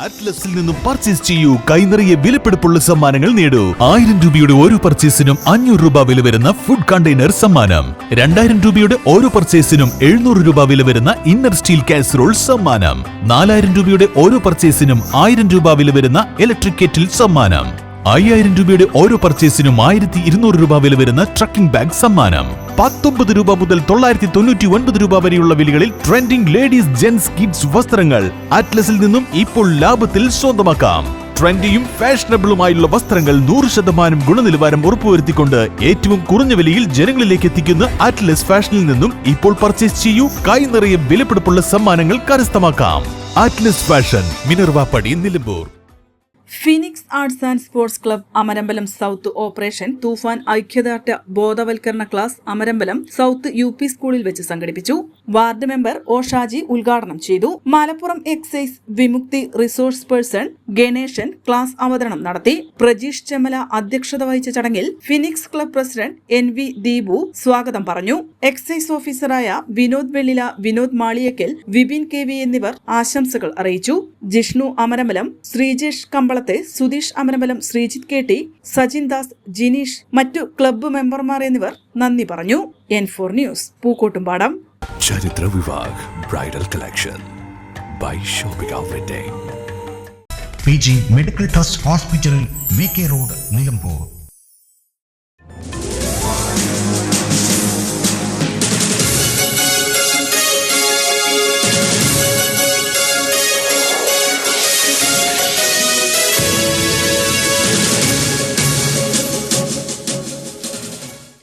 അറ്റ്ലസിൽ നിന്നും പർച്ചേസ് ചെയ്യൂ. കൈനിറയെ വിലപിടിപ്പുള്ള സമ്മാനങ്ങൾ നേടൂ. 1000 രൂപയുടെ ഓരോ പർച്ചേസിനും 500 രൂപ വില വരുന്ന ഫുഡ് കണ്ടെയ്നർ സമ്മാനം. 2000 രൂപയുടെ ഓരോ പർച്ചേസിനും 700 രൂപ വില വരുന്ന ഇന്നർ സ്റ്റീൽ കാസറോൾ സമ്മാനം. 4000 രൂപയുടെ ഓരോ പർച്ചേസിനും 1000 രൂപ വില വരുന്ന ഇലക്ട്രിക് കെറ്റിൽ സമ്മാനം. 5000 രൂപയുടെ ഓരോ പർച്ചേസിനും 1200 രൂപ വില വരുന്ന ട്രക്കിംഗ് ബാഗ് സമ്മാനം. 19 രൂപ മുതൽ 999 രൂപ വരെയുള്ള വിലകളിൽ ട്രെൻഡിംഗ് ലേഡീസ് ജെന്റ്സ് കിഡ്സ് വസ്ത്രങ്ങൾ അറ്റ്ലസിൽ നിന്നും ഇപ്പോൾ ലാഭത്തിൽ സ്വന്തമാക്കാം. ട്രെൻഡിയും ഫാഷനബിളുമായുള്ള വസ്ത്രങ്ങൾ 100% ഗുണനിലവാരം ഉറപ്പുവരുത്തിക്കൊണ്ട് ഏറ്റവും കുറഞ്ഞ വിലയിൽ ജനങ്ങളിലേക്ക് എത്തിക്കുന്ന അറ്റ്ലസ് ഫാഷനിൽ നിന്നും ഇപ്പോൾ പർച്ചേസ് ചെയ്യൂ. കൈ നിറയെ വിലപിടിപ്പുള്ള സമ്മാനങ്ങൾ കരസ്ഥമാക്കാം. Atlas Fashion, Minervappadi, Nilambur. Phoenix arts and sports club Amarambalam south operation Toofan ഐക്യദാർഢ്യ ബോധവൽക്കരണ ക്ലാസ് അമരമ്പലം സൗത്ത് UP സ്കൂളിൽ വെച്ച് സംഘടിപ്പിച്ചു. വാർഡ് മെമ്പർ ഒ ഷാജി ഉദ്ഘാടനം ചെയ്തു. മലപ്പുറം എക്സൈസ് വിമുക്തി റിസോഴ്സ് പേഴ്സൺ ഗണേശൻ ക്ലാസ് അവതരണം നടത്തി. പ്രജീഷ് ചെമ്മല അധ്യക്ഷത വഹിച്ച ചടങ്ങിൽ phoenix club president NV Deepu സ്വാഗതം പറഞ്ഞു. എക്സൈസ് ഓഫീസറായ വിനോദ് വെള്ളില, വിനോദ് മാളിയക്കൽ, വിപിൻ KV എന്നിവർ ആശംസകൾ അറിയിച്ചു. ജിഷ്ണു അമരമ്പലം, ശ്രീജേഷ് കമ്പളത്തെ, സുധീഷ് അമരമ്പലം, ശ്രീജിത്ത് KT, സജിൻ ദാസ്, ജിനീഷ്, മറ്റു ക്ലബ്ബ് മെമ്പർമാർ എന്നിവർ നന്ദി പറഞ്ഞു. N4 news, Pookkottumpadam. ചരിത്ര Vivah bridal collection by shopping outlet. PG medical trust hospital, VK road, Nilambur.